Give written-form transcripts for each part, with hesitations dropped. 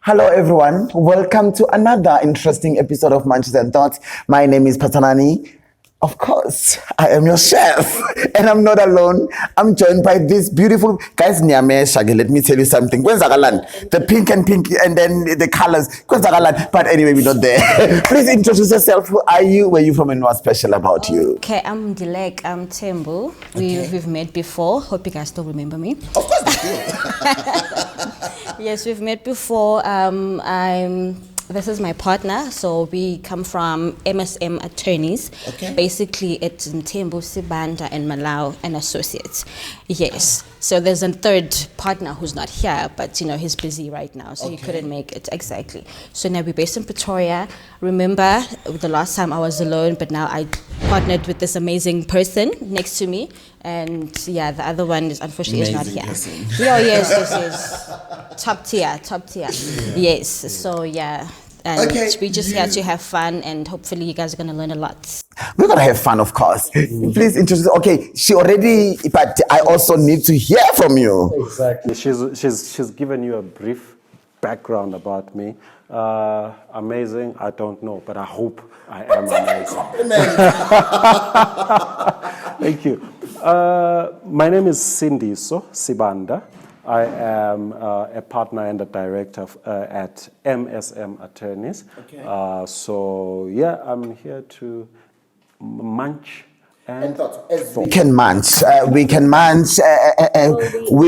Hello everyone, welcome to another interesting episode of Munches and Thoughts. My name is Phathanani. Of course, I am your chef and I'm not alone. I'm joined by this beautiful guys. Let me tell you something. The pink and then the colors. But anyway, we're not there. Please introduce yourself. Who are you? Where are you from and what's special about you? Okay, I'm Ndileka. I'm Mthembu. We've met before. Hope you guys still remember me. Of course we do. Yes, we've met before. This is my partner, so we come from MSM attorneys. Okay. Basically, it's Mthembu, Sibanda, and Malau and associates. Yes. So there's a third partner who's not here, but he's busy right now, so he couldn't make it. Exactly. So now we're based in Pretoria. Remember, the last time I was alone, but now I partnered with this amazing person next to me, and yeah, the other one is unfortunately not here. Yeah, yes. Top tier. Yeah. Yes. So yeah. And we just here to have fun, and hopefully you guys are going to learn a lot. We're going to have fun, of course. Please introduce. Okay, she already, but I also need to hear from you. Exactly. She's given you a brief background about me. Amazing, I don't know, but I hope I am amazing. Thank you. My name is Sindiso, Sibanda. I am a partner and a director at MSM Attorneys. Okay. So yeah, I'm here to munch and thought. We can munch. We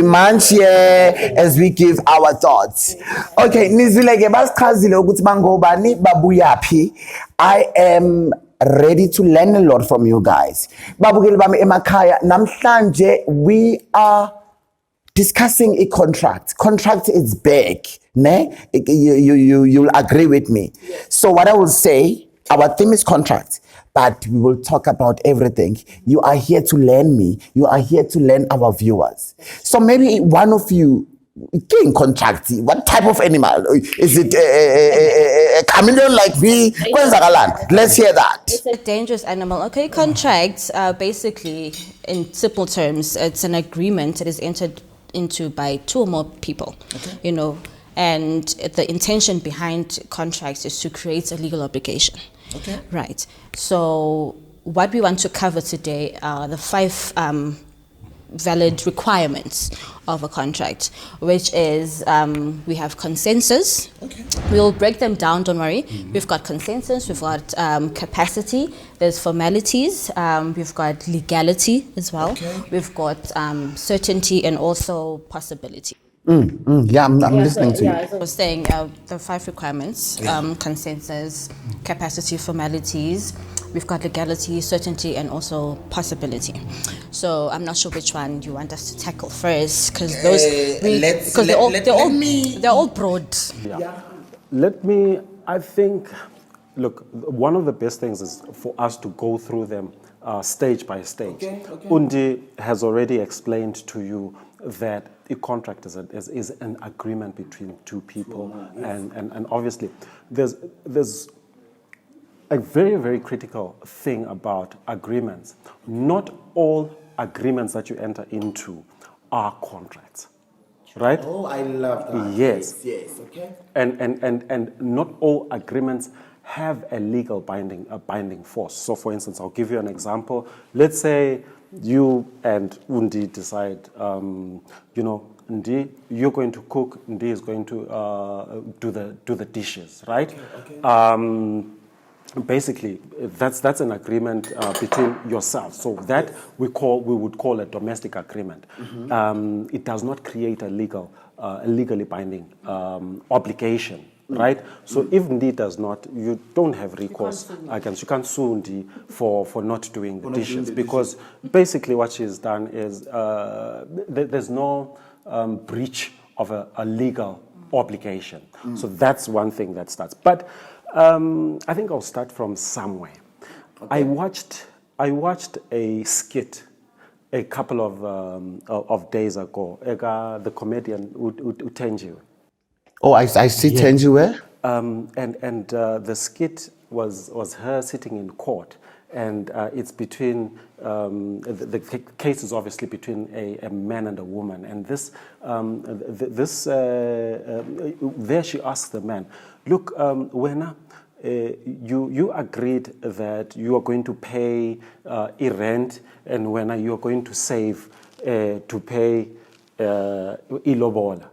munch here as we give our thoughts. Okay, I am ready to learn a lot from you guys. Namhlanje we are discussing a contract. Contract is big, ne? You'll agree with me. Yes. So what I will say, our theme is contract, but we will talk about everything. You are here to learn me. You are here to learn our viewers. So maybe one of you, in contract, what type of animal? Is it a chameleon like me? Let's hear that. It's a dangerous animal. Okay, contracts are basically, in simple terms, it's an agreement that is entered into by two or more people, and the intention behind contracts is to create a legal obligation. Okay. Right. So what we want to cover today are the 5 valid requirements of a contract, which is we have consensus. Okay. We'll break them down, don't worry. Mm-hmm. We've got consensus, we've got capacity, there's formalities, we've got legality as well. Okay. We've got certainty and also possibility. Yeah, I'm listening to you. I was saying the 5 requirements, consensus, capacity, formalities, we've got legality, certainty, and also possibility. So I'm not sure which one you want us to tackle first, because they're all broad. Yeah. I think, look, one of the best things is for us to go through them stage by stage. Okay. Undi has already explained to you that a contract is an agreement between two people, and obviously there's a very, very critical thing about agreements. Not all agreements that you enter into are contracts, right? Oh, I love that. Yes. Yes. Okay. And not all agreements have a legal binding force. So, for instance, I'll give you an example. Let's say you and Undi decide, Ndi, you're going to cook. Ndi is going to do the dishes, right? Okay. Basically, that's an agreement between yourselves. So that we would call a domestic agreement. Mm-hmm. It does not create a legally binding obligation, right? So if Ndi does not, you don't have recourse against. You can't sue Ndi for not doing the dishes, because basically what she's done is there's no breach of a legal obligation. So that's one thing that starts. But I think I'll start from somewhere. Okay. I watched a skit a couple of days ago. The comedian Mthembu. Oh, I see Mthembu. And the skit was her sitting in court, and it's between the case is obviously between a man and a woman, and there she asks the man, look, Wena, you agreed that you are going to pay rent, and when you are going to save to pay ilobola.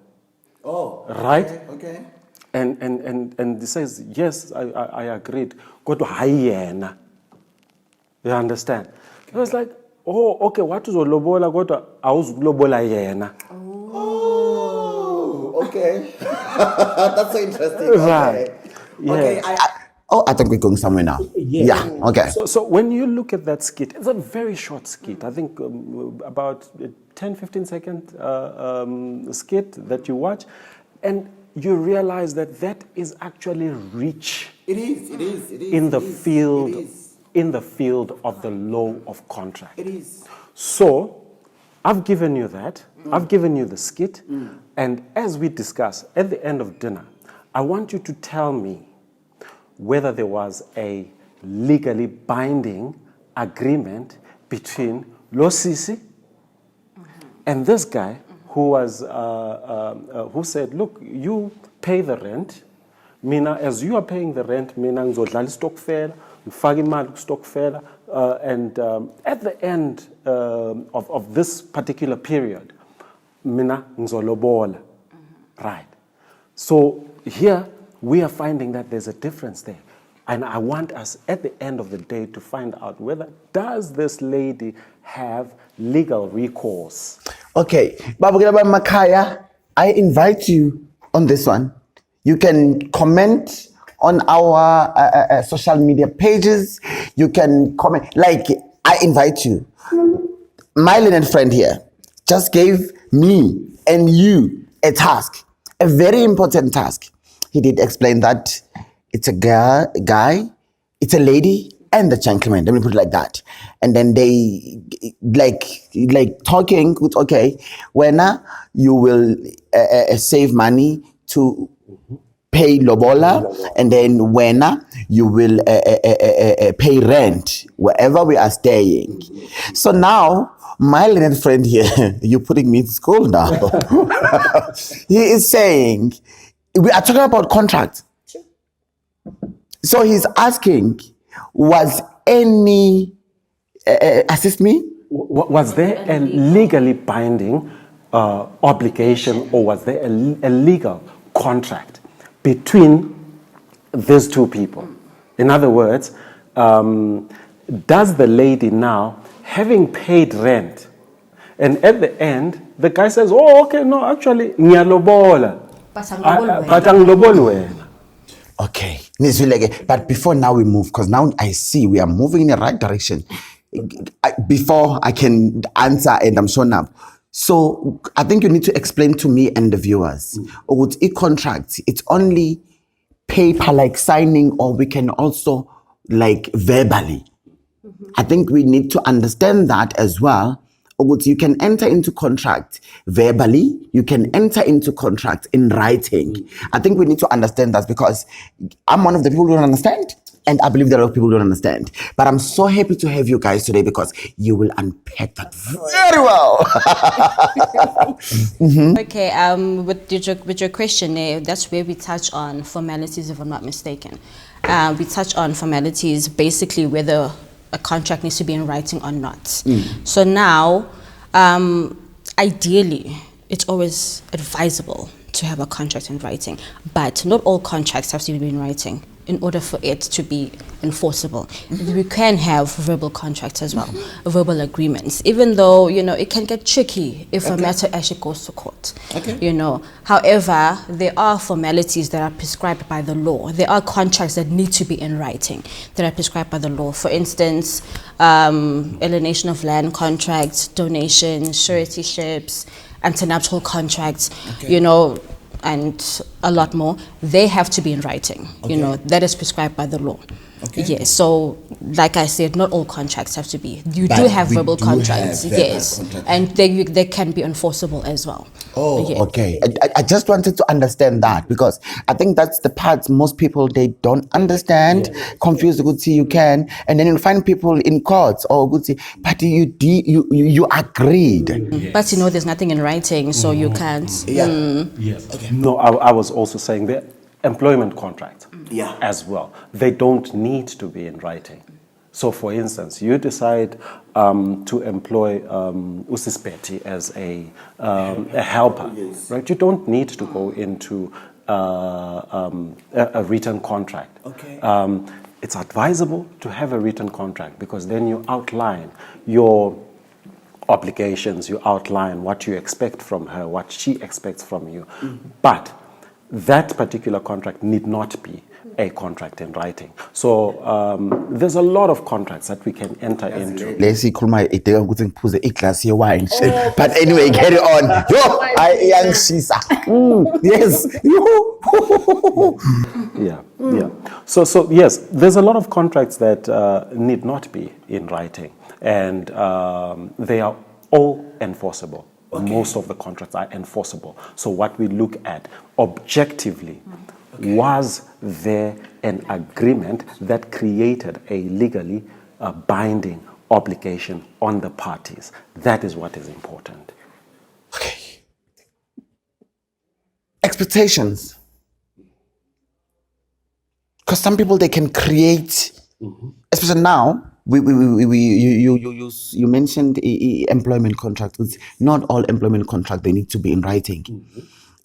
Oh, right? Okay. And he says, yes, I agreed. Go to hyena. You understand? Okay. I was like, oh, okay, what is lobola? Go to lobola yena. Oh, okay. That's so interesting. Right. Okay. Yeah. I think we're going somewhere now. Yeah. Okay. So when you look at that skit, it's a very short skit. I think about 10-15 second skit that you watch, and you realize that is actually rich. It is. In the field of the law of contract. It is. So I've given you that. I've given you the skit, and as we discuss at the end of dinner, I want you to tell me whether there was a legally binding agreement between Losisi and this guy who was who said, look, you pay the rent. Mina, as you are paying the rent, mina ngizodlala istokfela, ngifaka imali kustokfela, and at the end of this particular period, mina ngizolobola. Right. So here we are finding that there's a difference there. And I want us at the end of the day to find out whether does this lady have legal recourse. Okay, Babugila Makaya, I invite you on this one. You can comment on our social media pages. You can comment, like, I invite you. My Leonard friend here just gave me and you a task, a very important task. He did explain that it's a guy, it's a lady, and the gentleman. Let me put it like that. And then they like talking with, okay, when you will save money to pay lobola, and then when you will pay rent wherever we are staying. So now, my little friend here, you're putting me in school now. He is saying, we are talking about contract. Sure. So he's asking, was any, assist me? Was there a legally binding obligation, or was there a legal contract between these two people? In other words, does the lady now, having paid rent, and at the end, the guy says, oh, okay, no, actually, ngiyalobola. Okay, but before now we move, because now I see we are moving in the right direction. Before I can answer and I'm shown up. So I think you need to explain to me and the viewers. With e-contract, it's only paper like signing, or we can also like verbally. I think we need to understand that as well. You can enter into contract verbally, you can enter into contract in writing. I think we need to understand that, because I'm one of the people who don't understand, and I believe there are a lot of people who don't understand. But I'm so happy to have you guys today, because you will unpack that very well. Okay, with your question, that's where we touch on formalities, if I'm not mistaken. We touch on formalities, basically whether a contract needs to be in writing or not. So now, ideally, it's always advisable to have a contract in writing, but not all contracts have to be in writing in order for it to be enforceable. We can have verbal contracts as well, verbal agreements, even though, it can get tricky if a matter actually goes to court. However, there are formalities that are prescribed by the law. There are contracts that need to be in writing that are prescribed by the law. For instance, alienation of land contracts, donations, suretyships, antenuptial contracts, and a lot more. They have to be in writing. That is prescribed by the law. Okay. Yes, so like I said, not all contracts have to be. You But do have we verbal do contracts, have verbal yes, contracts. and they can be enforceable as well. Oh, Yeah. okay. I just wanted to understand that because I think that's the part most people they don't understand. Confused, good see you can, and then you find people in courts or good see, but you agreed. But you know, there's nothing in writing, so you can't. Yeah. Yes. Okay. No, I was also saying the employment contract as well. They don't need to be in writing. So, for instance, you decide to employ Usisbeti as a helper, right? You don't need to go into a written contract. Okay. It's advisable to have a written contract because then you outline your obligations, you outline what you expect from her, what she expects from you. But that particular contract need not be a contract in writing. So there's a lot of contracts that we can enter into. Let's see, Kulma, a glass of wine. But anyway, carry on. Yo, I young Shisa. Yes. Yeah. So yes, there's a lot of contracts that need not be in writing, and they are all enforceable. Okay. Most of the contracts are enforceable. So what we look at objectively, was there an agreement that created a legally binding obligation on the parties? That is what is important. Okay. Expectations. Because some people they can create, especially now. You mentioned employment contracts. Not all employment contracts they need to be in writing.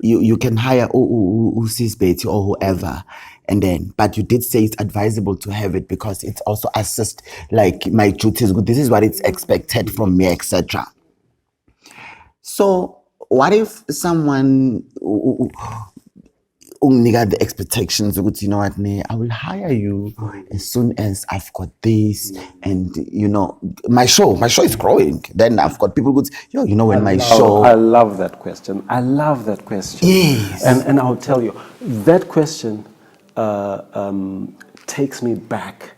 You can hire Usisbeti or whoever, and then but you did say it's advisable to have it because it's also assist like my duties. This is what it's expected from me, etc. So what if someone the expectations, you know what, I will hire you as soon as I've got this, and you know, my show is growing. Then I've got people good, when my show. I love that question. Yes. And I'll tell you, that question takes me back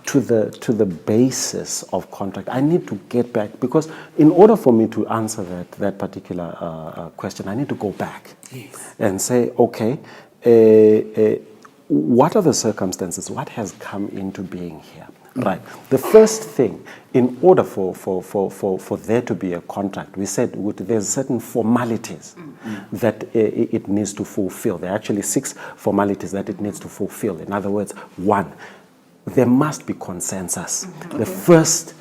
to the basis of contract. I need to get back because in order for me to answer that particular question, I need to go back and say, okay, what are the circumstances? What has come into being here? Right. The first thing, in order for there to be a contract, we said there's certain formalities that it needs to fulfill. There are actually 6 formalities that it needs to fulfill. In other words, 1, there must be consensus. The first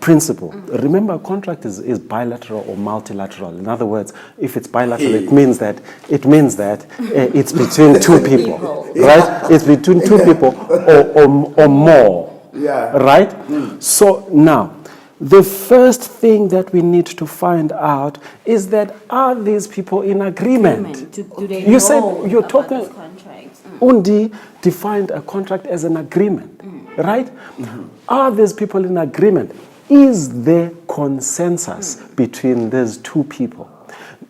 principle. Remember, a contract is bilateral or multilateral. In other words, if it's bilateral, it means that it's between 2 people, right? It's between 2 people or more, right? So now, the first thing that we need to find out is that are these people in agreement? Do they You said you're talking. this contract? Undi defined a contract as an agreement, right? Are these people in agreement? Is there consensus between these 2 people?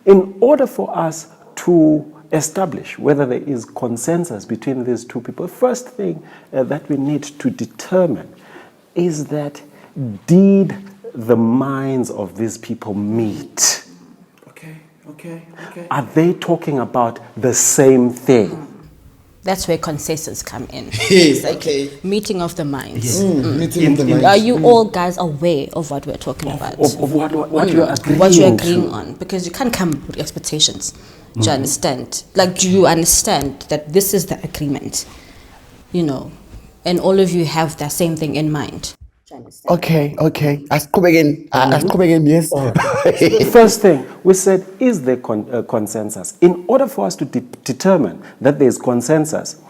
In order for us to establish whether there is consensus between these 2 people, the first thing that we need to determine is that did the minds of these people meet? Okay. Are they talking about the same thing? That's where consensus come in. Yes, It's okay. Meeting of the minds. Meeting of the minds. Are you all guys aware of what we're talking about? Of what you're agreeing What you're to. agreeing on? Because you can't come with expectations. Do you understand? Like, do you understand that this is the agreement? And all of you have that same thing in mind. Okay. Ask again. Yes. The first thing we said is there consensus. In order for us to determine that there is consensus,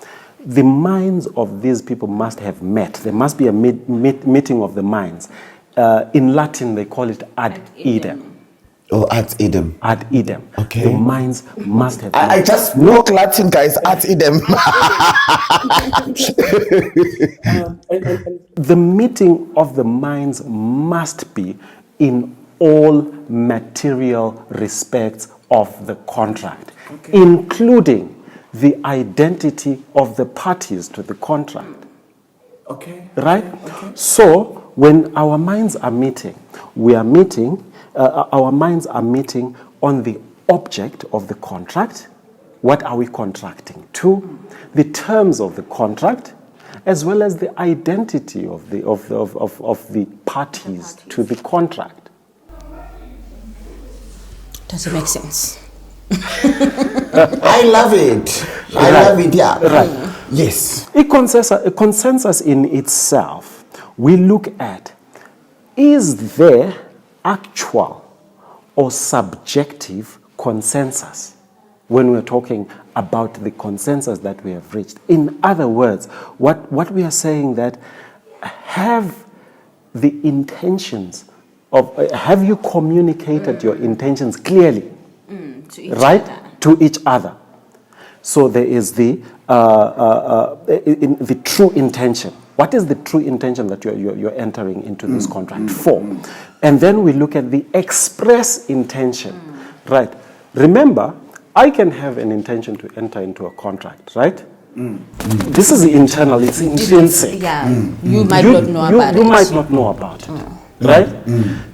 the minds of these people must have met. There must be a meeting of the minds. In Latin, they call it ad idem. Oh, ad idem. Ad idem. Okay. The minds must have. I just knock Latin, guys. Ad idem. The meeting of the minds must be in all material respects of the contract, including the identity of the parties to the contract. Okay. Right? Okay. So when our minds are meeting, our minds are meeting on the object of the contract. What are we contracting to? The terms of the contract, as well as the identity of the parties to the contract. Does it make sense? I love it. I love it, yeah. Right. Yes. A consensus in itself, we look at, is there actual or subjective consensus when we're talking about the consensus that we have reached? In other words, what we are saying that have the intentions of, have you communicated your intentions clearly? To each right? other. To each other. So there is the true intention. What is the true intention that you're entering into this contract for? And then we look at the express intention, right? Remember, I can have an intention to enter into a contract, right? This is internal, it's intrinsic. Yeah, you might not know about it. You might not know about it, right?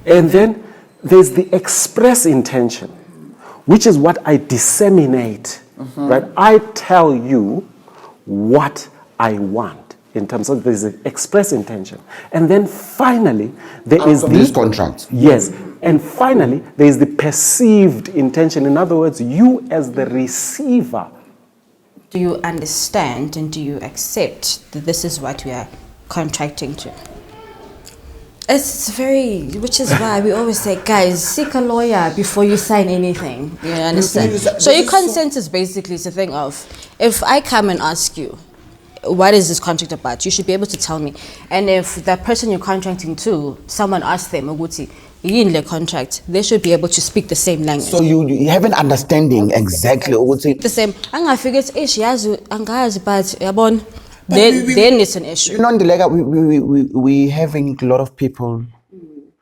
And then there's the express intention, which is what I disseminate, right? I tell you what I want in terms of there's an express intention. And then finally, there is this contract. Yes. And finally, there is the perceived intention. In other words, you as the receiver. Do you understand and do you accept that this is what we are contracting to? It's very, which is why we always say, guys, seek a lawyer before you sign anything. You understand? So your consent is basically the thing of, if I come and ask you, what is this contract about? You should be able to tell me. And if that person you're contracting to, someone asks them, in the contract, they should be able to speak the same language. So you have an understanding exactly. The same. I figure then it's an issue. You know, Ndileka, we having a lot of people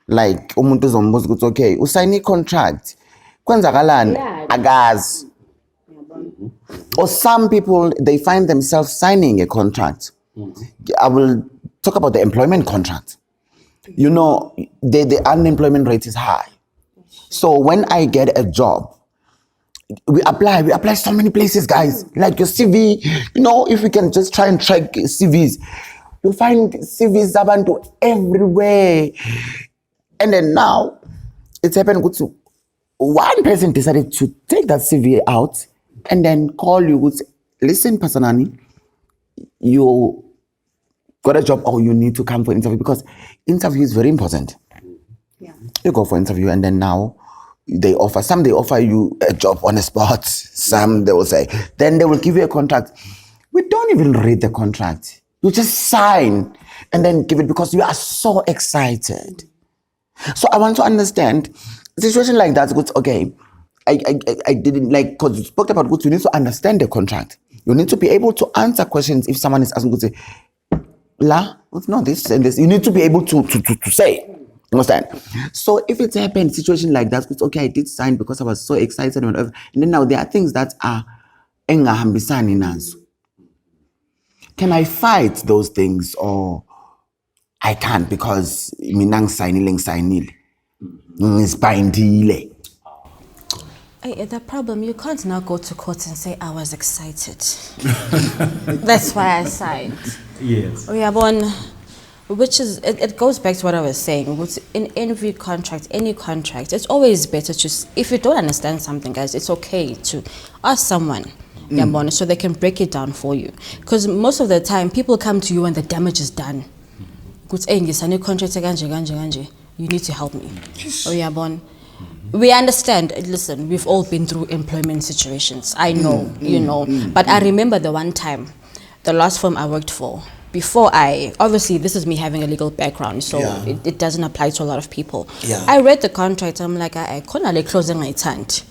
like umuntu uzombuza ukuthi okay, usign a contract. Kwenzakalani? Agazi. Or some people, they find themselves signing a contract. I will talk about the employment contract. You know, the unemployment rate is high. So when I get a job, we apply so many places, guys. Like your CV, you know, if we can just try and track CVs, you'll find CVs abantu everywhere. And then now, it's happened to one person decided to take that CV out and then call you with, listen, Phathanani, you got a job or you need to come for interview, because interview is very important. Yeah. You go for interview and then now they offer you a job on the spot. Some they will say, then they will give you a contract. We don't even read the contract. You just sign and then give it because you are so excited. So I want to understand a situation like that. Okay, I didn't like, because you spoke about good. You need to understand the contract. You need to be able to answer questions if someone is asking. Good, say, la, no, this and this. You need to be able to say. Understand? So if it's happened situation like that, it's okay, I did sign because I was so excited and whatever. And then now there are things that are engahambisani nazo. Can I fight those things or I can't because minang signile ngizibindile? The problem, you can't now go to court and say I was excited. That's why I signed. Yes. We are born. Which is, it goes back to what I was saying. In every contract, any contract, it's always better to, if you don't understand something, guys, it's okay to ask someone, so they can break it down for you. Because most of the time, people come to you when the damage is done. You need to help me. We understand, listen, we've all been through employment situations. I know, you know. But I remember the one time, the last firm I worked for, before obviously this is me having a legal background, so it doesn't apply to a lot of people. Yeah. I read the contract, I'm like, I can't closing my tent.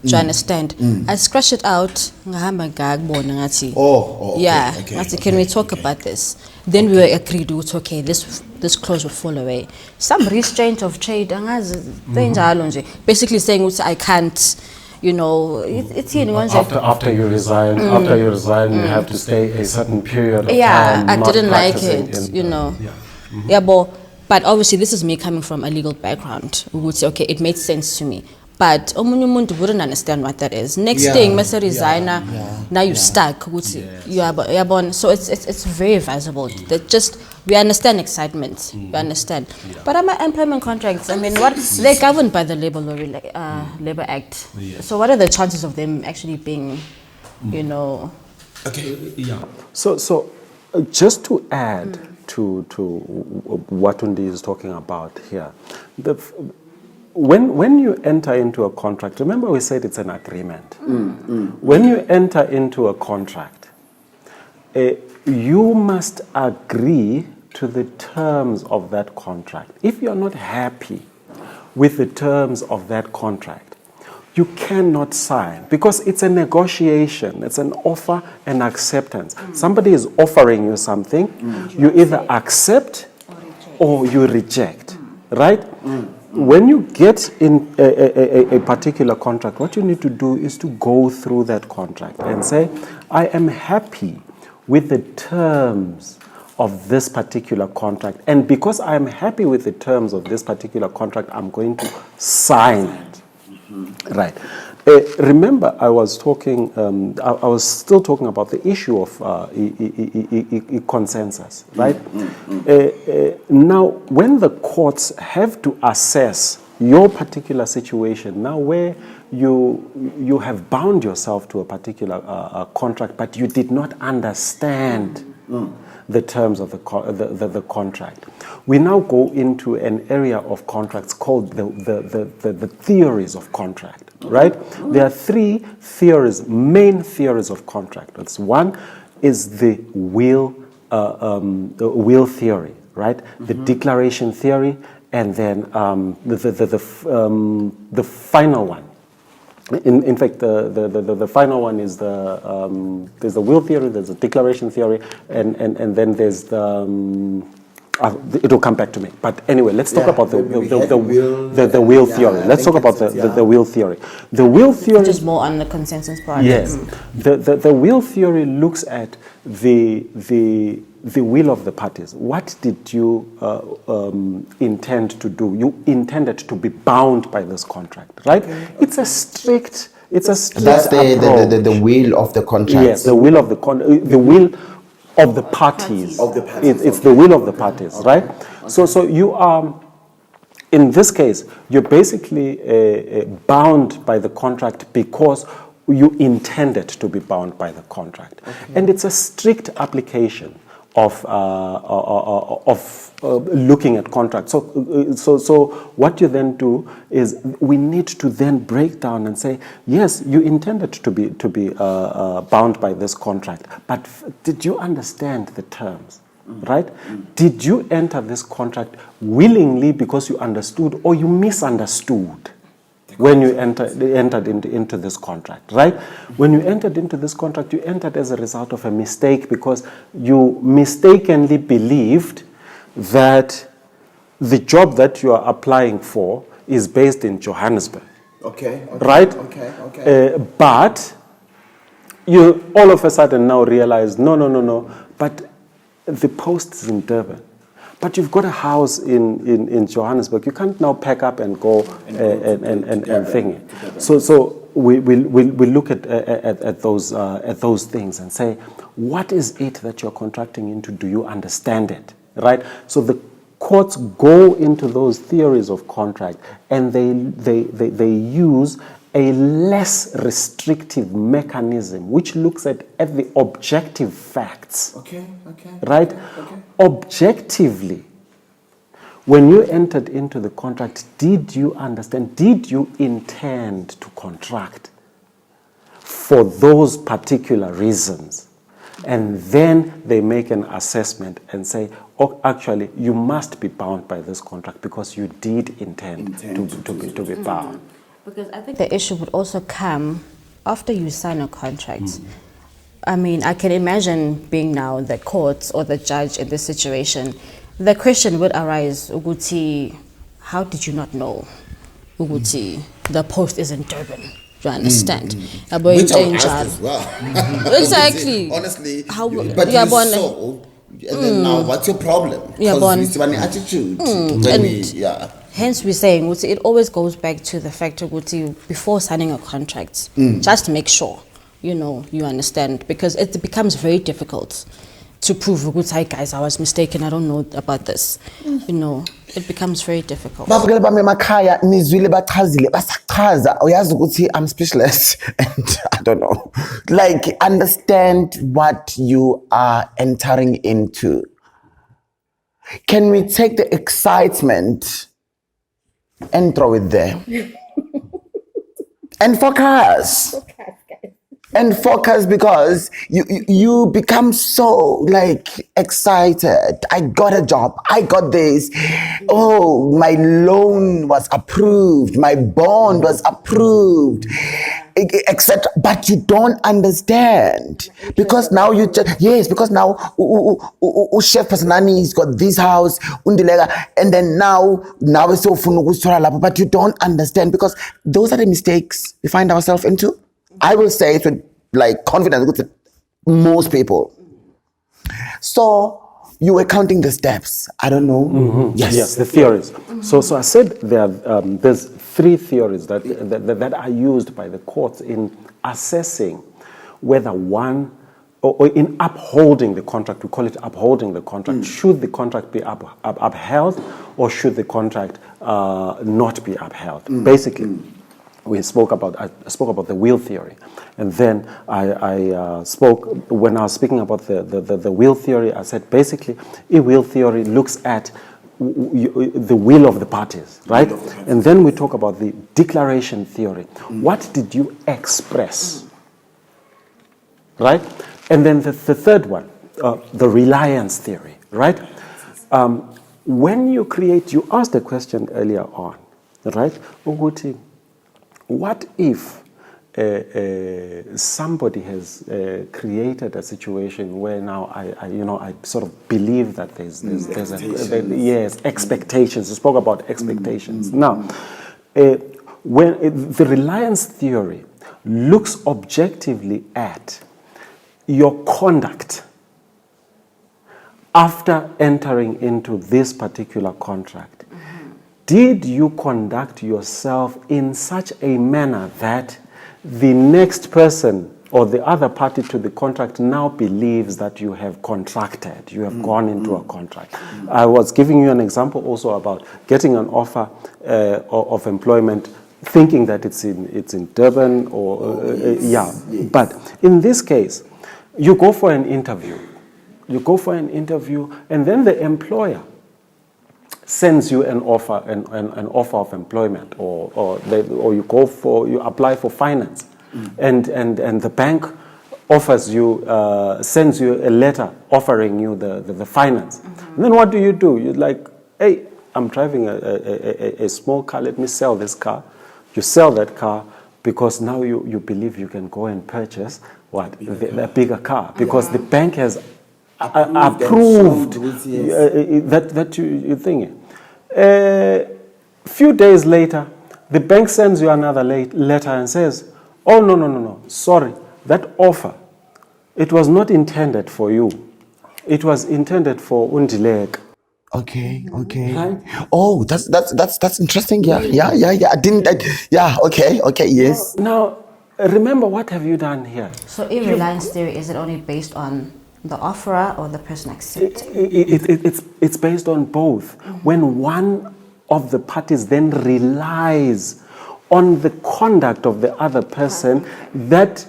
Do you understand? I scratched it out. Oh, yeah. Okay, can we talk about this? Then we agreed, okay, this clause will fall away. Some restraint of trade, basically saying I can't you know, it's here. After you resign, you have to stay a certain period of time. I not didn't like practicing it, in, you know. Yeah. But obviously this is me coming from a legal background. We would say, okay, it made sense to me. But omunye umuntu wouldn't understand what that is. Next thing, Mr. Resigner, now you're stuck. You are born. So it's very visible. That just we understand excitement. We understand. But our employment contracts, I mean, they're governed by the Labor Act. So what are the chances of them actually being, you know? Okay. Yeah. So just to add to what Undi is talking about here, when you enter into a contract, remember we said it's an agreement. When you enter into a contract, you must agree to the terms of that contract. If you're not happy with the terms of that contract, you cannot sign because it's a negotiation. It's an offer and acceptance. Somebody is offering you something, you either accept or you reject, right? When you get in a particular contract, what you need to do is to go through that contract and say, I am happy with the terms of this particular contract. And because I am happy with the terms of this particular contract, I'm going to sign it. Right. Remember, I was talking, I was still talking about the issue of consensus, right? Now, when the courts have to assess your particular situation, now where you have bound yourself to a particular contract, but you did not understand the terms of the contract. We now go into an area of contracts called the theories of contract, right? There are three theories, main theories of contract. That's one is the will theory, right? The declaration theory, and then the final one. In fact, the final one is there's the will theory, there's the declaration theory, and then there's it will come back to me. But anyway, let's talk about the will theory. Let's talk about the will theory. The will theory just more on the consensus part. Yes, the will theory looks at the will of the parties. What did you intend to do? You intended to be bound by this contract, right? Okay. It's a strict That's approach. the will of the contract. Yes, the will of the will of the parties. It's the will of the parties, right? So you are, in this case, you're basically bound by the contract because you intended to be bound by the contract, and it's a strict application of looking at contracts. So what you then do is we need to then break down and say, yes, you intended to be bound by this contract, but did you understand the terms? Right? Did you enter this contract willingly because you understood, or you misunderstood when you entered into this contract, right? When you entered into this contract, you entered as a result of a mistake because you mistakenly believed that the job that you are applying for is based in Johannesburg. Okay. Right? Okay. But you all of a sudden now realize, no, but the post is in Durban. But you've got a house in Johannesburg. You can't now pack up and go and thing it. So we look at those things and say, what is it that you're contracting into? Do you understand it? Right? So the courts go into those theories of contract, and they use a less restrictive mechanism which looks at the objective facts. Okay. Right? Okay. Objectively, when you entered into the contract, did you understand, did you intend to contract for those particular reasons? And then they make an assessment and say, oh, actually, you must be bound by this contract because you did intend to be bound. Because I think the issue would also come after you sign a contract. I mean, I can imagine being now the court or the judge in this situation. The question would arise, Uguti, how did you not know, Uguti, the post is in Durban? you understand? Which I would ask as well. Exactly. Honestly, How- but yeah, you born- saw, and then now what's your problem? Yeah, Because born- we see an attitude. When and- we, yeah. Hence, we're saying it always goes back to the fact that before signing a contract, just make sure you understand, because it becomes very difficult to prove, "Hi guys, I was mistaken. I don't know about this." It becomes very difficult. Babukele bami emakhaya nizwile bachazile basachaza uyazi ukuthi I'm speechless and I don't know, like, understand what you are entering into. Can we take the excitement and throw it there and focus? And focus, because you become so like excited. I got a job. I got this. Oh, my loan was approved. My bond was approved, etc. But you don't understand, because now because now Chef Phathanani's got this house, Ndileka, and then now it's so fun, but you don't understand, because those are the mistakes we find ourselves into. I will say it with like confidence with most people. So you were counting the steps. I don't know. Yes, the theories. So I said there's 3 theories that are used by the courts in assessing whether one, or in upholding the contract. We call it upholding the contract. Should the contract be upheld, or should the contract not be upheld? Basically. I spoke about the will theory, and then I spoke, when I was speaking about the will theory, I said basically a will theory looks at the will of the parties, right? And then we talk about the declaration theory. What did you express, right? And then the third one, the reliance theory, right? When you asked a question earlier on, right? What if somebody has created a situation where now I sort of believe that there's expectations. You spoke about expectations. Now, when the reliance theory looks objectively at your conduct after entering into this particular contract. Did you conduct yourself in such a manner that the next person or the other party to the contract now believes that you have contracted, you have gone into a contract? I was giving you an example also about getting an offer of employment, thinking that it's in Durban or But in this case, you go for an interview. And then the employer sends you an offer, an offer of employment, or you apply for finance, and the bank offers you, sends you a letter offering you the finance. And then what do? You're like, hey, I'm driving a small car, let me sell this car. You sell that car because now you believe you can go and purchase a bigger car, because the bank has approved that you're thinking. Few days later, the bank sends you another letter and says, oh, no, sorry, that offer, it was not intended for you. It was intended for Ndileka. Okay. Right? Oh, that's interesting. Yeah. Okay, yes. Now, remember, what have you done here? So in reliance theory, is it only based on the offerer or the person accepting? It's based on both. When one of the parties then relies on the conduct of the other person that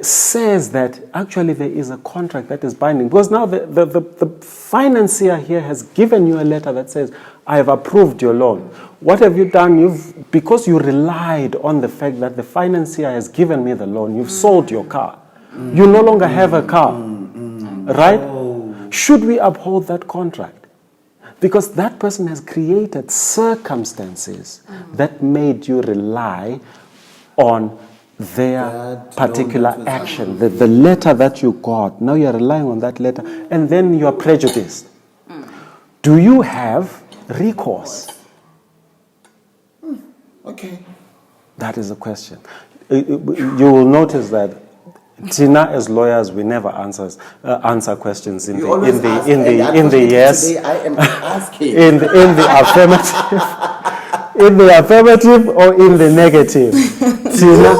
says that actually there is a contract that is binding. Because now the financier here has given you a letter that says, I have approved your loan. What have you done? Because you relied on the fact that the financier has given me the loan, you've sold your car. You no longer have a car. Right? Should we uphold that contract? Because that person has created circumstances that made you rely on their particular action, the letter that you got. Now you're relying on that letter, and then you're prejudiced. Do you have recourse? Okay. That is the question. You will notice that Tina, as lawyers, we never answer questions in the yes, Today I am asking. in the affirmative, in the affirmative or in the negative. Tina,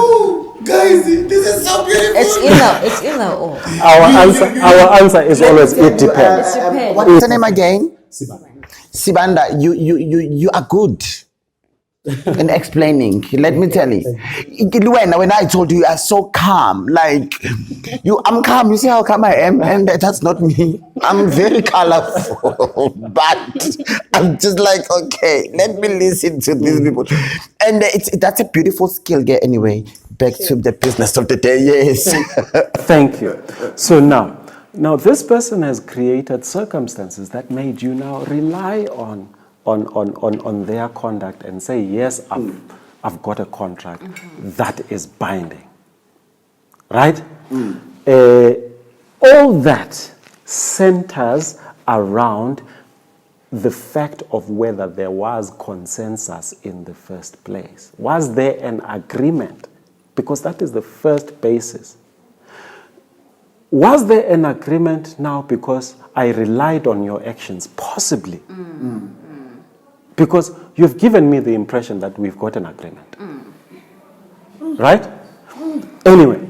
Oh, guys, this is so beautiful. It's either or. our answer is always it depends. What's the name again? Sibanda, you are good in explaining. Let me tell you. When I told you are so calm, like I'm calm. You see how calm I am, and that's not me. I'm very colorful, but I'm just like, okay, let me listen to these people. And that's a beautiful skill. Anyway, back to the business of the day. Yes. Thank you. So now this person has created circumstances that made you now rely on their conduct and say, yes, I've got a contract that is binding. Right? All that centers around the fact of whether there was consensus in the first place. Was there an agreement? Because that is the first basis. Was there an agreement now because I relied on your actions? Possibly. Because you've given me the impression that we've got an agreement. Right? Anyway,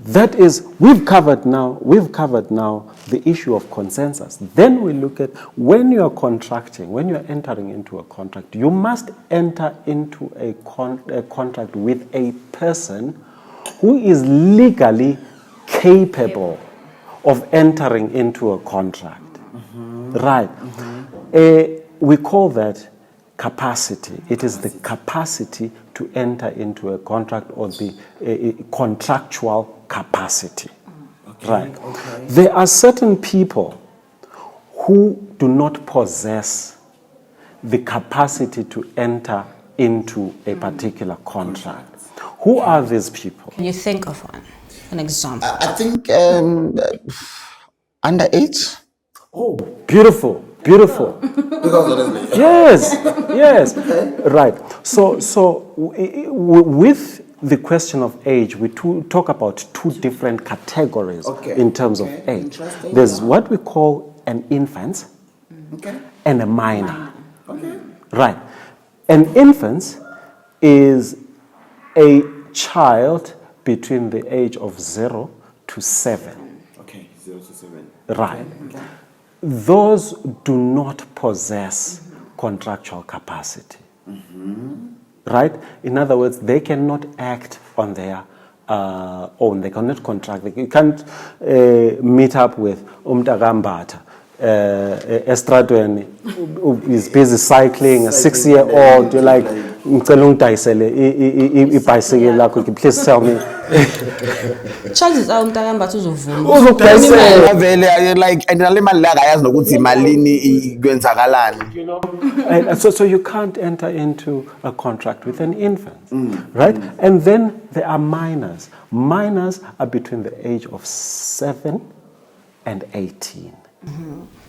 that is, we've covered now the issue of consensus. Then we look at when you're contracting, when you're entering into a contract, you must enter into a contract with a person who is legally capable of entering into a contract. Right. We call that capacity. It is the capacity to enter into a contract, or the contractual capacity. Right. There are certain people who do not possess the capacity to enter into a particular contract. Who are these people? Can you think of an example? I think underage. Oh, beautiful. Because honestly. Yes. Right. So with the question of age, we talk about two different categories in terms of age. There's what we call an infant and a minor. Right. An infant is a child between the age of 0 to 7. Okay, 0 to 7. Right. Those do not possess contractual capacity. Right? In other words, they cannot act on their own. They cannot contract. You can't meet up with Mothupa Mbatha. Estradweni is busy cycling, a 6-year-old. You're like, please tell me. Chances are Mthembu So you can't enter into a contract with an infant, right? And then there are minors. Minors are between the age of 7 and 18.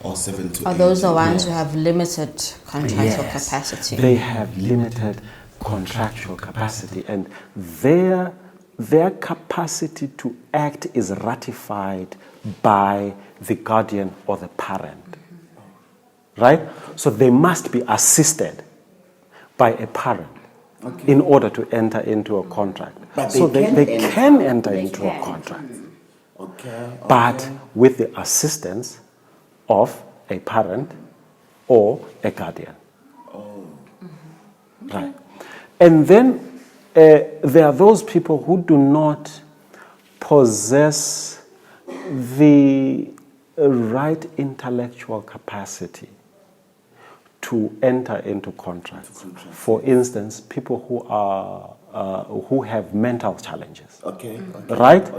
Or 7 to 8. Are those the ones who have limited contractual capacity? They have limited contractual capacity, and their capacity to act is ratified by the guardian or the parent. Right? So they must be assisted by a parent in order to enter into a contract. But so they can can enter into a contract. But with the assistance of a parent or a guardian. Right. And then there are those people who do not possess the right intellectual capacity to enter into contracts. For instance, people who have mental challenges. Right?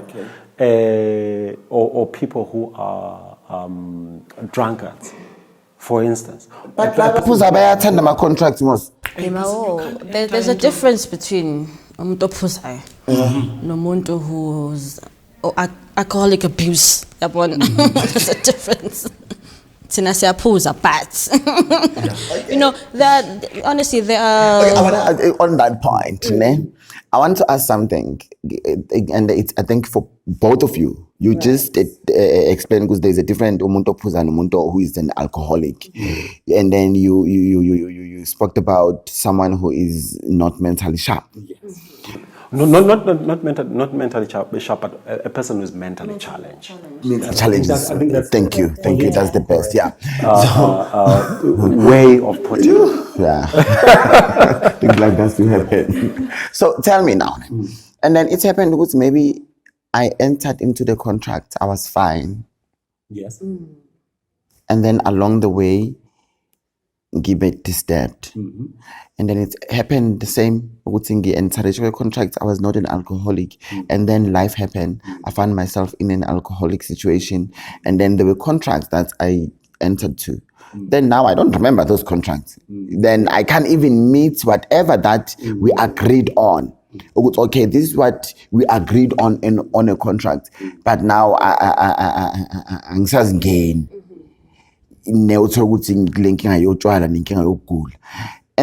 Or people who are drunkards, for instance. But contracts most. There's a difference between umuntu ophuzayo nomuntu who's alcoholic abuse. There's a difference. Tina siyaphuza, but you know that honestly there are. On that point, I want to ask something, and it's I think for both of you. You just explained because there's a different umuntu ophuza and umuntu who is an alcoholic, and then you spoke about someone who is not mentally sharp. Yes. No, not mentally sharp, but a person who is mentally challenged. Challenges. Thank you. That's the best. Yeah. Way of putting it. Yeah. Things like that still happen. So tell me now. And then it happened because maybe I entered into the contract. I was fine. Yes. And then along the way, give it disturbed. And then it happened the same with the contract. I was not an alcoholic. And then life happened. I found myself in an alcoholic situation. And then there were contracts that I entered to. Then now I don't remember those contracts. Then I can't even meet whatever that we agreed on. Okay, this is what we agreed on a contract. But now I'm just gain. And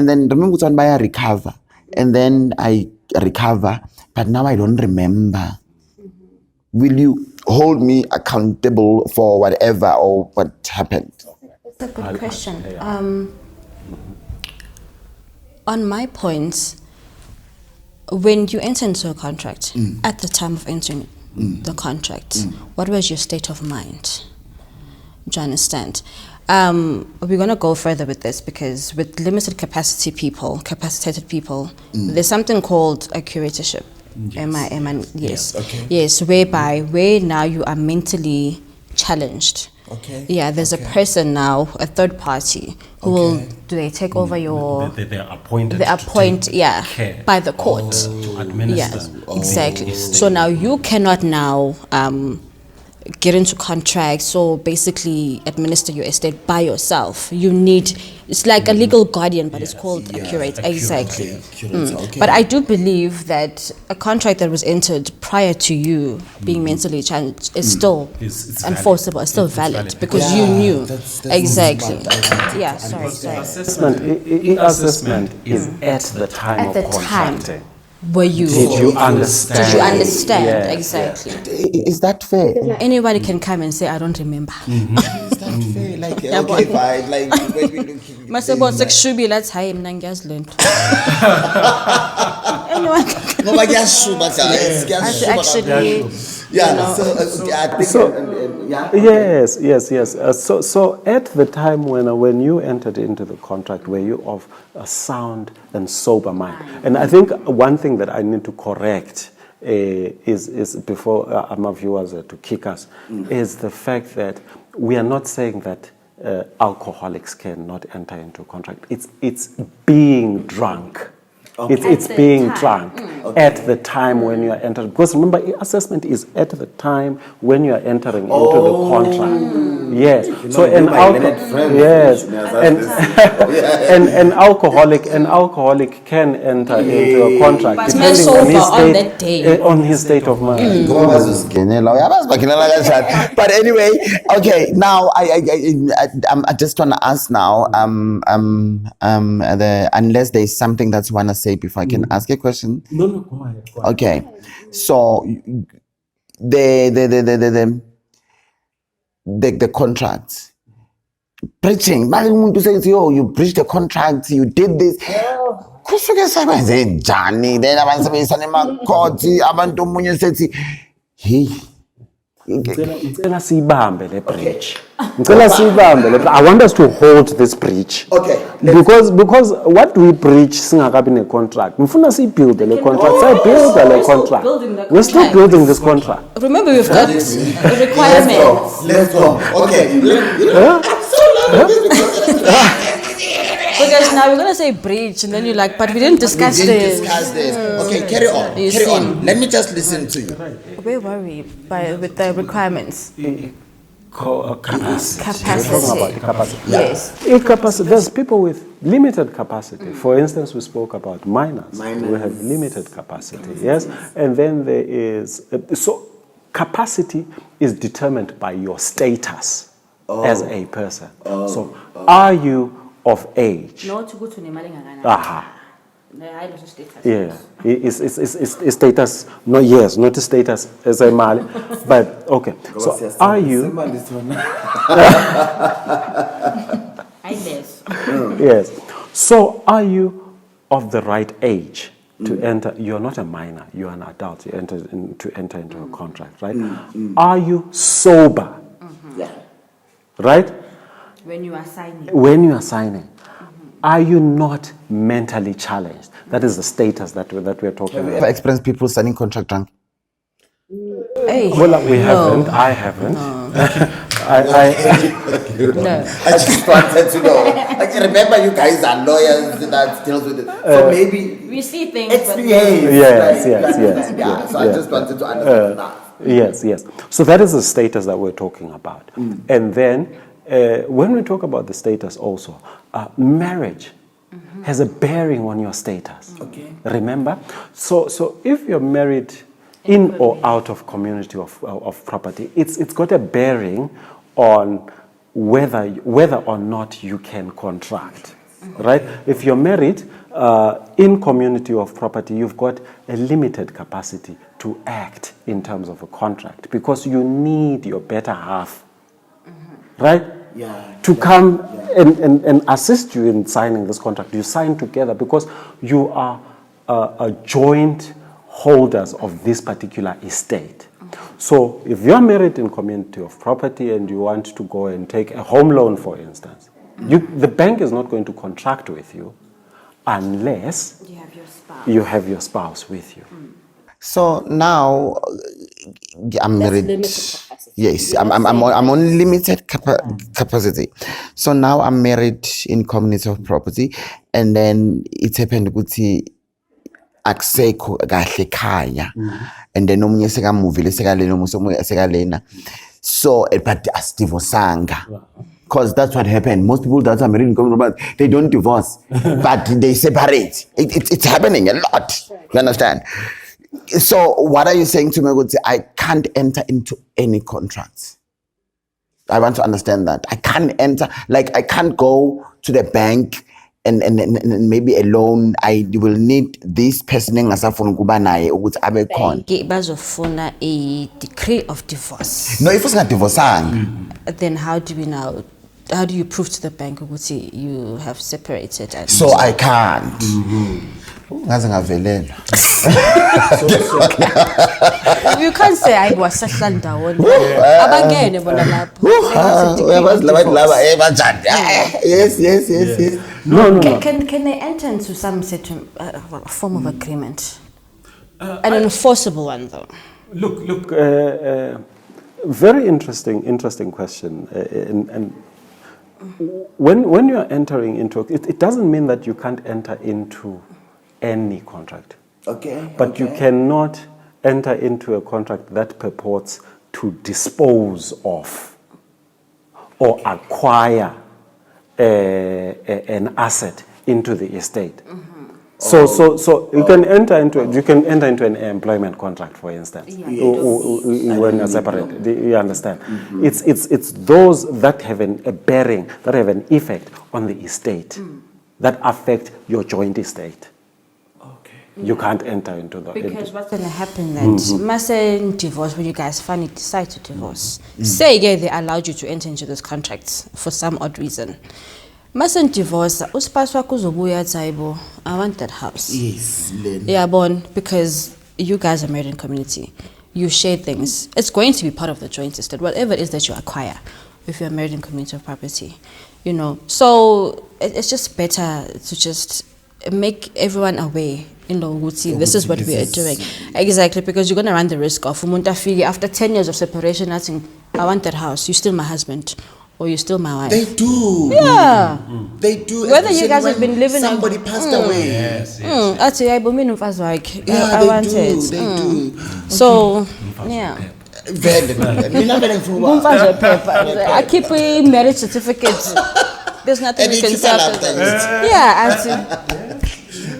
then remember I recover, and then I recover, but now I don't remember. Will you hold me accountable for whatever or what happened? That's a good question. On my points, when you enter into a contract, at the time of entering the contract, what was your state of mind? Do you understand? We're going to go further with this because with limited capacitated people, there's something called a curatorship. Yes. Okay. Yes, where now you are mentally challenged. Okay. Yeah, there's a person now, a third party, who will take over your... They're appointed. By the court. To administer. Yeah, exactly. So now you cannot now get into contracts or basically administer your estate by yourself. You need, it's like a legal guardian, but it's called a curator. Exactly. Okay. But I do believe that a contract that was entered prior to you being mentally challenged is still enforceable, it's still valid because you knew. That's exactly. Yeah, sorry. Assessment is at the time of contracting. Were you? Did you understand? Did you understand? Yes, Exactly. Is that fair? Anybody can come and say, I don't remember. Is that fair? Like, okay, fine. Like, when we look... Masebo sekshubi let's high mna ngiyazilento. Anyone can No, but actually... Yeah, Yes. So at the time when you entered into the contract, were you of a sound and sober mind? And I think one thing that I need to correct is before our viewers to kick us, is the fact that we are not saying that alcoholics cannot enter into a contract. It's being drunk. Okay. It's being drunk at the time when you are entering. Because remember, assessment is at the time when you are entering into the contract. Yes. So an alcoholic can enter into a contract depending on his state of mind. But anyway, okay. Now I just want to ask now. Unless there's something that you want to say before I can ask a question. No, go ahead. Okay, so the contract breaching. Umuntu says, "Yo, you breached the contract. You did this." Kusuke sebenze njani? Then abantu sebenzisana emakhoti, abantu omunye sethi, "Hey." I want us to hold this breach. Okay. Because what we breach singakabi ne contract. Mfuna si build the contract. We're still building this contract. Remember, we've got requirements. Let's go. Okay. Because now we're gonna say breach, and then you're like, but we didn't discuss this. Okay, carry on. Let me just listen to you. Where were we with the requirements? Capacity. Yes. There's people with limited capacity. For instance, we spoke about minors. We have limited capacity. Yes, and then there is so capacity is determined by your status as a person. So, are you of age? No to go to Yeah, it's status, no years, not a status as a Mali, but okay. So are you? Yes. So are you of the right age to enter? You're not a minor. You're an adult. You enter into a contract, right? Are you sober? Yeah. Right. When you are signing. When you are signing. Are you not mentally challenged? That is the status that we're talking about. Have you experienced people signing contract drunk? Hey. Well, we haven't. No. I haven't. No. I just wanted to know. Like, remember, you guys are lawyers that deals with it. So maybe We see things. it's but behave. Yes. Yeah. So I just wanted to understand that. Yes. So that is the status that we're talking about. And then when we talk about the status also, marriage has a bearing on your status. Okay. Remember? So if you're married in or out of community of property, it's got a bearing on whether or not you can contract. Right? If you're married in community of property, you've got a limited capacity to act in terms of a contract because you need your better half, right? To come and assist you in signing this contract. You sign together because you are a joint holders of this particular estate. So if you're married in community of property and you want to go and take a home loan, for instance, the bank is not going to contract with you unless you have your spouse with you. So now I'm married. limited capacity. Yes, I'm on limited capacity. So now I'm married in community of property, and then it happened ukuthi akusekho kahle ekhaya, and then omunye sekamuvile sekalena omunye sekalena. So but asidivorcanga. Because that's what happened. Most people that are married in community of property, they don't divorce, but they separate. It's happening a lot. You understand? So what are you saying to me? I can't enter into any contracts. I want to understand that. I can't enter, like I can't go to the bank and maybe a loan. I will need this person ngasafuna ukuba naye ukuthi abe khona. Bazofuna a decree of divorce. No, if it's not divorcing. Then how do you prove to the bank ukuthi you have separated? So I can't. Ngaze ngavelela. You can't say I was sahla ndawonye. Abangene bona lapho. Yes. No. Can they enter into some certain form of agreement? An enforceable one, though. Look. Very interesting question. And when you are entering into it doesn't mean that you can't enter into any contract. Okay. But you cannot enter into a contract that purports to dispose of or acquire an asset into the estate. So you can enter into an employment contract, for instance, when you're separated. You understand? It's those that have a bearing, that have an effect on the estate, that affect your joint estate. You can't enter into that. Because what's going to happen then? Mustn't divorce when you guys finally decide to divorce. Say again, they allowed you to enter into those contracts for some odd reason. Mustn't divorce. I want that house. Yes. Yeah, born because you guys are married in community. You share things. It's going to be part of the joint estate, whatever it is that you acquire, if you're married in community of property, you know. So it's just better to just make everyone aware. This is what we are doing. Exactly, because you're going to run the risk of after 10 years of separation, I want that house, you're still my husband, or you're still my wife. They do. Yeah. They do. Whether you guys have been living somebody passed away. Yes. I want they it. They do. So, yeah. I keep a marriage certificate. There's nothing we can say after that. Yeah,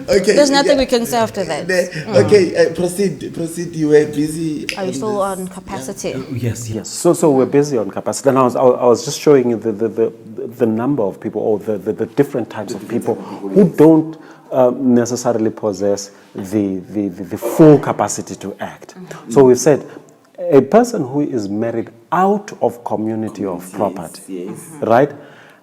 okay. There's nothing we can say after that. Okay, proceed. You were busy. Are you still on capacity? Yes. So we're busy on capacity. And I was just showing you the number of people, or the different types of people who don't necessarily possess the full capacity to act. So we've said a person who is married out of community of property, right,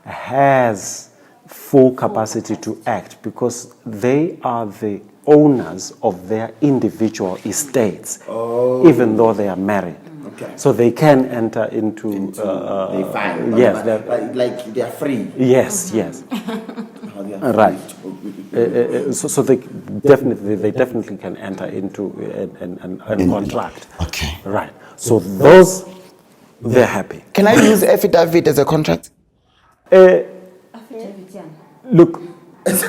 has full capacity to act because they are the owners of their individual estates, even though they are married. Okay. So they can enter into they fine. yes, like they are free. yes, yes. Right. So they definitely can enter into a contract. Okay. Right. So those, they're happy. Can I use affidavit as a contract? Look. It's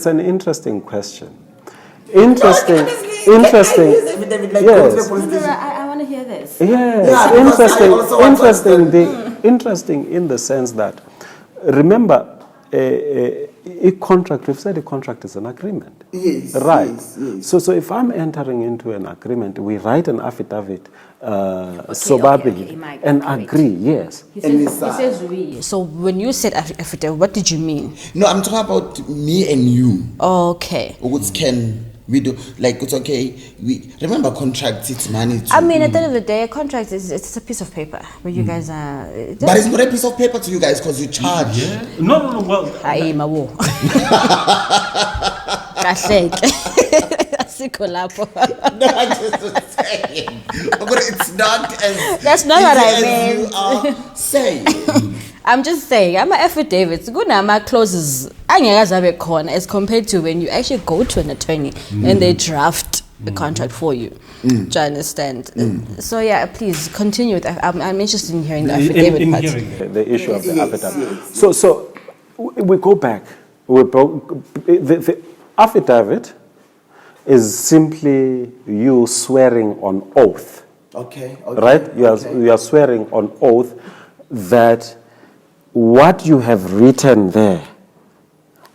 an interesting question. Interesting. Yes. I want to hear this. Yes, interesting in the sense that, remember, a contract, we've said a contract is an agreement. Yes. Right. Yes, yes. So if I'm entering into an agreement, we write an affidavit, Okay, and agree, yes. He says we. So when you said affidavit, what did you mean? No, I'm talking about me and you. Okay. Which can we do? Like, it's okay. We remember contracts. It's money. I mean, at the end of the day, a contract it's a piece of paper where you guys are. But it's not a piece of paper to you guys because you charge. Yeah. No. Well, Hayi mawo. Kahleke. Asikho lapho. No, I'm just saying. But it's not as. That's not what I as meant. You are saying. I'm just saying, I'm an affidavit. Kunama clauses angeke abe khona as compared to when you actually go to an attorney and they draft the contract for you. Do you understand? So yeah, please continue with that. I'm interested in hearing the affidavit part. The issue of the affidavit. So we go back. The affidavit is simply you swearing on oath. Okay. Right? You are swearing on oath that what you have written there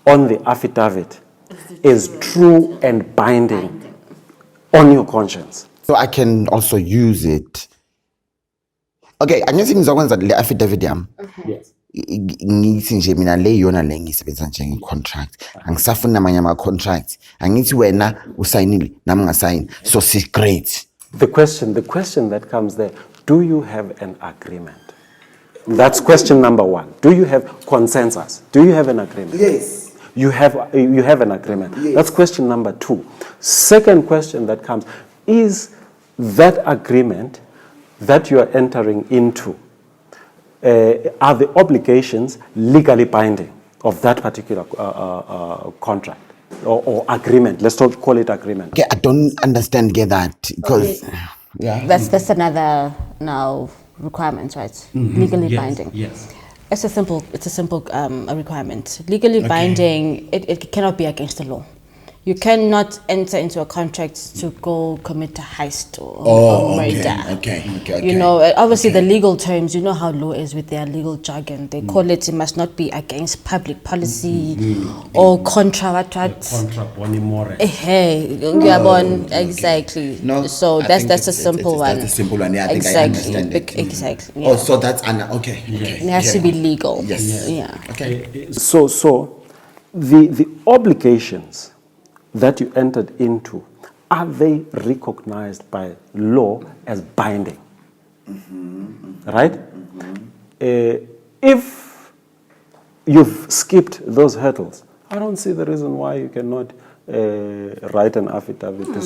on the affidavit is true and binding on your conscience. So I can also use it. Okay, angithi ngizokwenza le affidavit yami. Yes. Ngithi nje mina le yona le ngisebenza njenge contract. Angisafuni namanye ama contracts. Angithi wena usayinile nami ngasayini. So it's great. The question that comes there, do you have an agreement? That's question number one. Do you have consensus? Do you have an agreement? Yes. You have an agreement. Yes. That's question number two. Second question that comes, is that agreement that you are entering into, are the obligations legally binding of that particular contract or agreement? Let's not call it agreement. Okay, I don't understand that because yeah. That's another now requirement, right? Legally binding. Yes. It's a simple requirement. Legally binding, it cannot be against the law. You cannot enter into a contract to go commit a heist or murder. Okay. You know, obviously the legal terms, you know how law is with their legal jargon. They call it must not be against public policy or contra what. Contra boni more. Exactly. No, so that's a simple one. That's a simple one. Yeah, I think exactly. I understand it. Exactly. Yeah. Oh, so that's okay. It has to be legal. Yes. Yeah. Okay. So the obligations that you entered into, are they recognized by law as binding? Right? If you've skipped those hurdles, I don't see the reason why you cannot write an affidavit to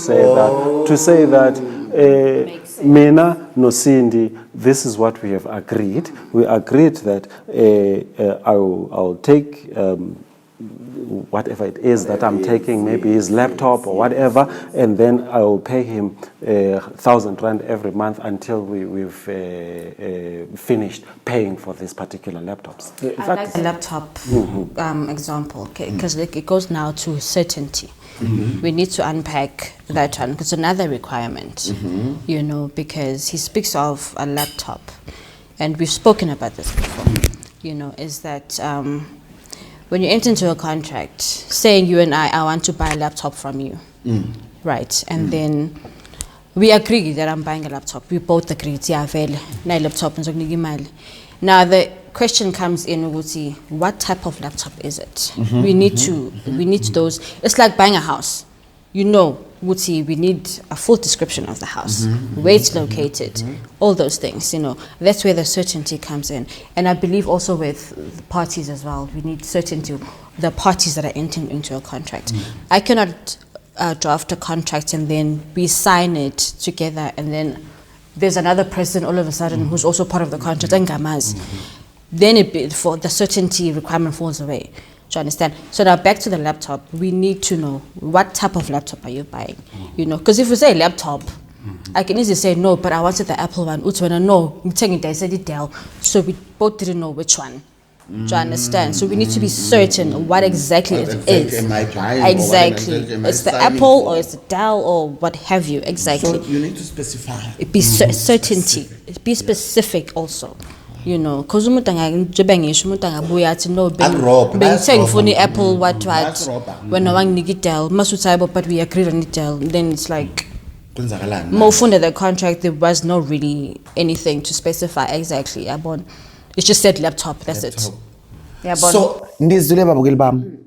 say that Mina no Cindy, this is what we have agreed. We agreed that I'll take whatever it is that I'm taking, maybe his laptop or whatever, and then I will pay him 1,000 rand every month until we've finished paying for these particular laptops. I like the laptop example, okay, because it goes now to certainty. We need to unpack that one. It's another requirement, you know, because he speaks of a laptop, and we've spoken about this before, you know, is that when you enter into a contract, saying you and I want to buy a laptop from you, right? And then we agree that I'm buying a laptop. We both agree, yeah, well, na laptop, Now the question comes in, Uguti, what type of laptop is it? We need those. It's like buying a house. You know, Uguti, we need a full description of the house, where it's located, all those things, you know. That's where the certainty comes in. And I believe also with the parties as well, we need certainty, the parties that are entering into a contract. I cannot draft a contract and then we sign it together and then there's another person all of a sudden who's also part of the contract and gamas. Then for the certainty requirement falls away. Do you understand? So now back to the laptop, we need to know what type of laptop are you buying, you know? Because if we say laptop, I can easily say no, but I wanted the Apple one. Utwana no, I'm telling you, I said it Dell. So we both didn't know which one. Do you understand? So we need to be certain what exactly it is. Am I buying? Exactly. It's the Apple or it's the Dell or what have you. Exactly. So you need to specify. It be certainty. It be specific also. You know, because umuntu angajobengisha umuntu angabuya athi no bengithenga ifoni Apple what wena wanginike Dell masuthayibo but we agreed on Dell, then it's like more under the contract there was no really anything to specify exactly. Yabona, it just said laptop, that's it. Yabona. So Ndizule babukeli bami,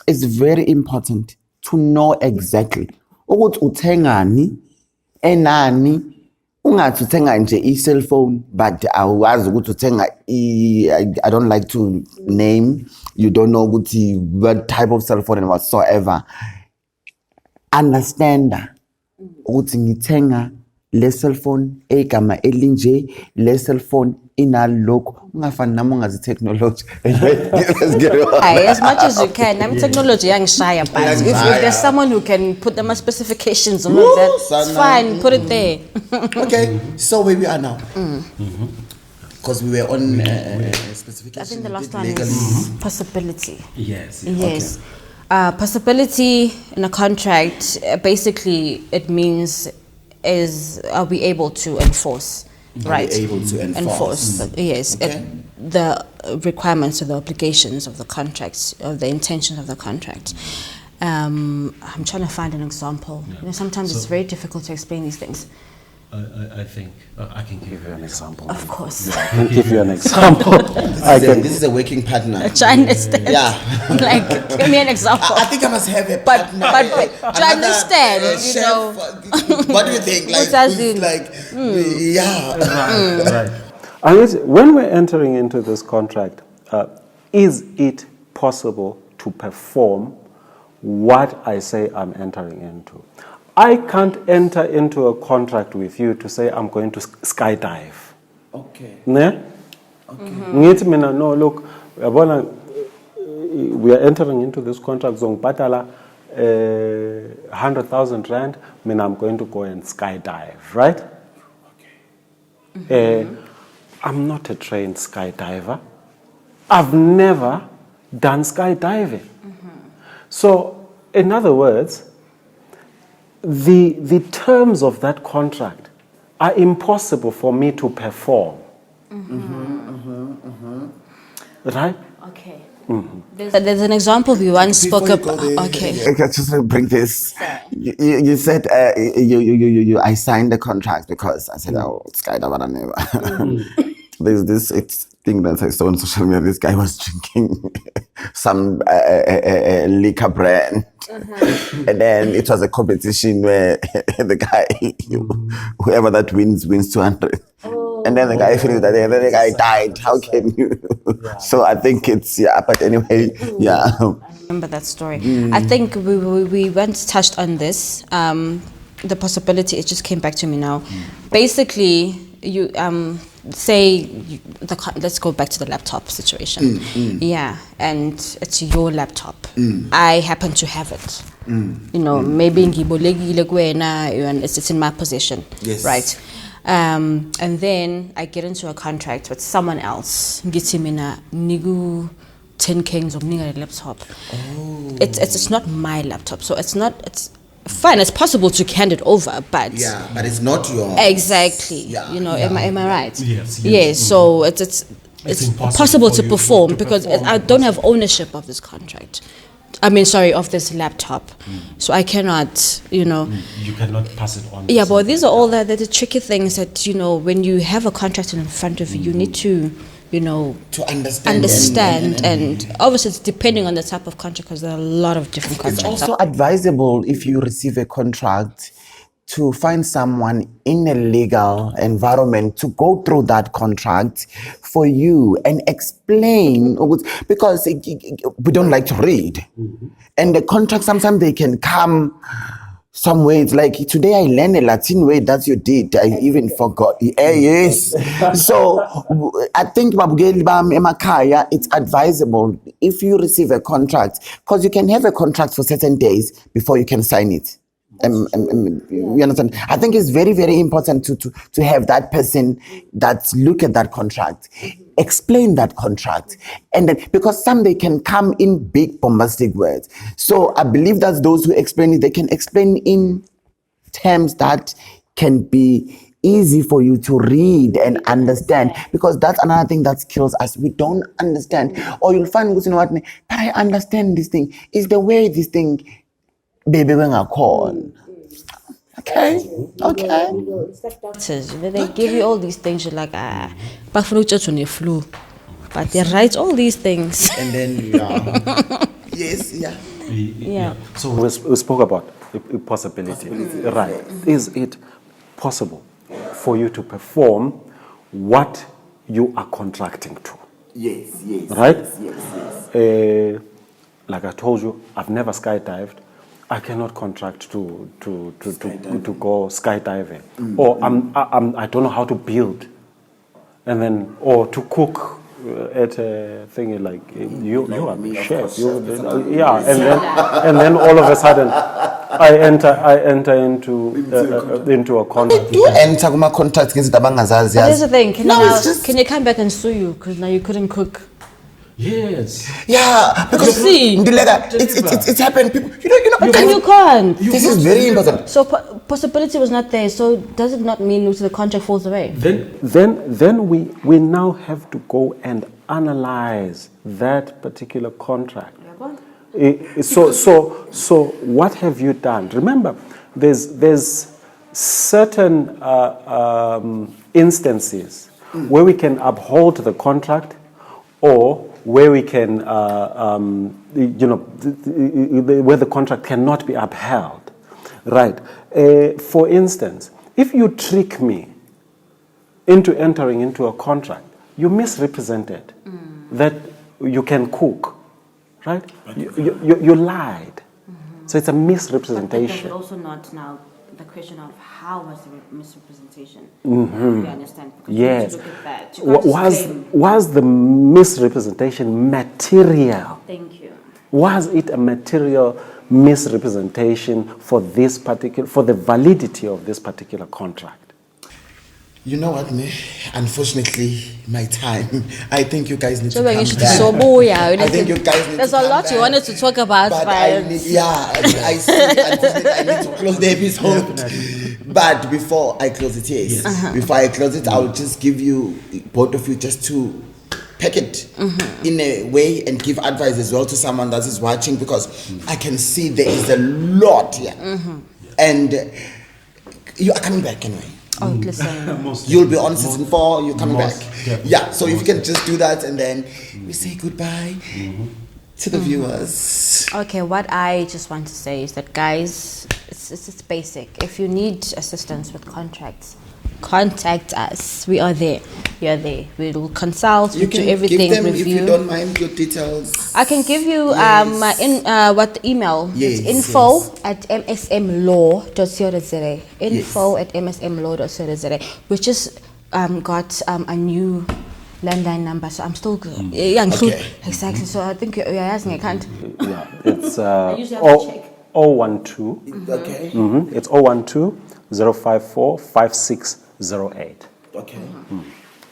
it's very important to know exactly ukuthi uthengani enani. Ungathi uthenga nje i-cell phone but awazi ukuthi uthenga I don't like to name, you don't know ukuthi what type of cell phone and whatsoever. Understand ukuthi ngithenga le cell phone egama elinje, le cell phone inalokho. Ungafani nami ungazi technology. Let's get it on. As much as you can. I'm technology shy, but if there's someone who can put them as specifications on that, it's fine, put it there. Okay, so where we are now. Because we were on specification. I think the last one is possibility. Yes. Yes. Okay. Possibility in a contract, basically it means are we able to enforce? Right. Able to enforce. Yes. Okay. The requirements or the obligations of the contract, of the intention of the contract. I'm trying to find an example. Yeah. You know, sometimes it's very difficult to explain these things. I think I can give you an example. Of course. Yeah, I can give you an example. This is a working partner. I understand. Yeah. Like, give me an example. I think I must have a partner. But do you understand? Chef, know. What do you think? Right. And when we're entering into this contract, is it possible to perform what I say I'm entering into? I can't enter into a contract with you to say I'm going to skydive. Okay. Ne? Okay. No, look, we are entering into this contract. Zong patala 100,000 rand. I'm going to go and skydive, right? Okay. I'm not a trained skydiver. I've never done skydiving. So, in other words, the terms of that contract are impossible for me to perform. Right? Okay. There's an example we once spoke about. Okay. I just want to bring this. You said I signed the contract because I said, oh, skydiver, I never. There's this thing that I saw on social media. This guy was drinking some liquor brand. And then it was a competition where the guy, whoever that wins 200. And then the guy finished that day, and then the guy died. How can you? So I think it's, but anyway, yeah. I remember that story. I think we once touched on this, the possibility, it just came back to me now. Basically, you let's go back to the laptop situation. Yeah, and it's your laptop. I happen to have it. You know, maybe it's in my possession. Yes. Right. And then I get into a contract with someone else. Nigu 10 kings of Niga laptop. It's not my laptop, so it's fine. It's possible to hand it over, but but it's not yours. Exactly. Yeah. You know, am I right? Yes. Yes. So it's impossible to perform because I don't have ownership of this contract. Of this laptop. So I cannot, You cannot pass it on. But these are all the tricky things that, when you have a contract in front of you, you need to to understand. And obviously it's depending on the type of contract, because there are a lot of different It's contracts. also advisable, if you receive a contract, to find someone in a legal environment to go through that contract for you and explain, because we don't like to read. And the contract, sometimes they can come some way. It's like, today I learned a Latin way that you did. I even forgot. Yes. So I think it's advisable if you receive a contract, because you can have a contract for certain days before you can sign it. You understand? I think it's very, very important to have that person that look at that contract, explain that contract, and then, because some they can come in big bombastic words. So I believe that those who explain it, they can explain in terms that can be easy for you to read and understand, because that's another thing that kills us. We don't understand, or you'll find, you know what, but I understand this thing. Is the way this thing baby when I call. Okay. It's like doctors, they give you all these things. You're like, but flu, but they write all these things. And then yes, Yeah. So we spoke about a possibility. Right? Is it possible for you to perform what you are contracting to? yes. Right? Yes. Like I told you, I've never skydived. I cannot contract to go skydiving, or I don't know how to build, and then, or to cook at a thing like you are the chef, and then all of a sudden I enter into a contract. Do enter kuma contract against the bangazazi. Here's the thing: can you come back and sue you because now you couldn't cook? Yes. Yeah, because Ndileka, it's happened. People, And you can't. This is very important. So possibility was not there. So does it not mean the contract falls away? Then we now have to go and analyze that particular contract. So what have you done? Remember, there's certain instances where we can uphold the contract, or where we can, where the contract cannot be upheld, right? For instance, if you trick me into entering into a contract, you misrepresented that you can cook, right? You lied. So it's a misrepresentation. But also not now the question of how was the misrepresentation. You understand? Because yes. you need to look at that. Was the misrepresentation material? Thank you. Was it a material misrepresentation for the validity of this particular contract? You know what, me? Unfortunately, my time. I think you guys need to So come you should back. I think you guys need There's to a come lot back. you wanted to talk about. But I see. Unfortunately, I need to close the episode. But before I close it, yes. Before I close it, I'll just give you, both of you, just to pack it in a way and give advice as well to someone that is watching, because I can see there is a lot here. And you are coming back anyway. Oh, listen. You'll be on season 4, you're coming back. Definitely. Yeah, so if you can just do that, and then we say goodbye to the viewers. Okay, what I just want to say is that, guys, it's basic. If you need assistance with contracts, contact us. We are there. We are there. We will consult. You We do can everything. give them, review. if you don't mind, your details. I can give you what the email. Yes, It's info@msmlaw.co.za. Info@msmlaw.co.za. We just got a new landline number, so I'm still good. Okay. Exactly. So I think you're asking. I can't. Yeah, it's usually have to check. 012. Okay. It's 012-054-5608. Okay.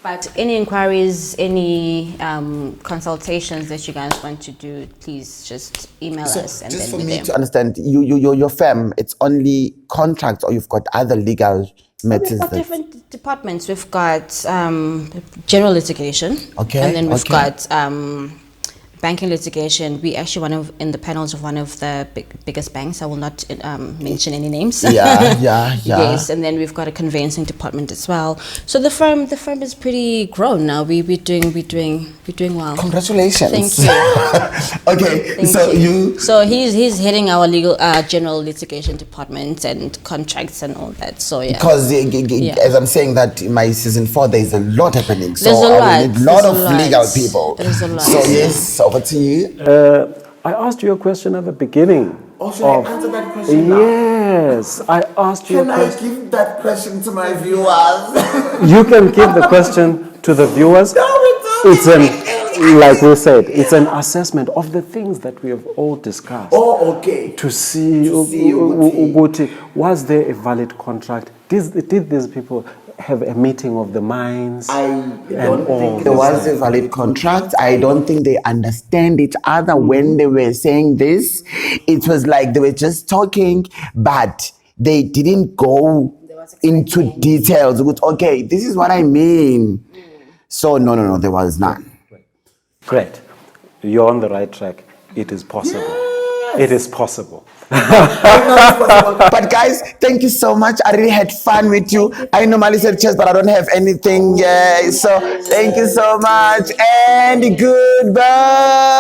But any inquiries, any consultations that you guys want to do, please just email So us. And just then for we're me there. to understand, your firm, it's only contracts, or you've got other legal matters? We've got different departments. We've got general litigation. Okay, And then we've okay. got banking litigation, we actually in the panels of one of the biggest banks. I will not mention any names. Yeah. Yes, and then we've got a conveyancing department as well. So the firm is pretty grown now. We're doing well. Congratulations. Thank you. Okay, Thank so you. So he's heading our legal general litigation department and contracts and all that. So yeah. Because as I'm saying that in my season 4, there's a lot happening. So There's a lot. I will need a lot There's of a lot. legal people. There's a lot. So yes, over to you. I asked you a question at the beginning. Oh, should I answer that question now? Yes, I asked you a Can I question. give that question to my viewers? You can give the question to the viewers. It's like we said, it's an assessment of the things that we have all discussed. Oh, okay. To see, was there a valid contract? Did these people have a meeting of the minds? I don't think there was a valid contract. I don't think they understand each other when they were saying this. It was like they were just talking, but they didn't go into details. With, okay, this is what I mean. So no, there was none. Great. You're on the right track. It is possible. Yes. It is possible. But guys, thank you so much. I really had fun with you. I normally say chess, but I don't have anything. So thank you so much and goodbye.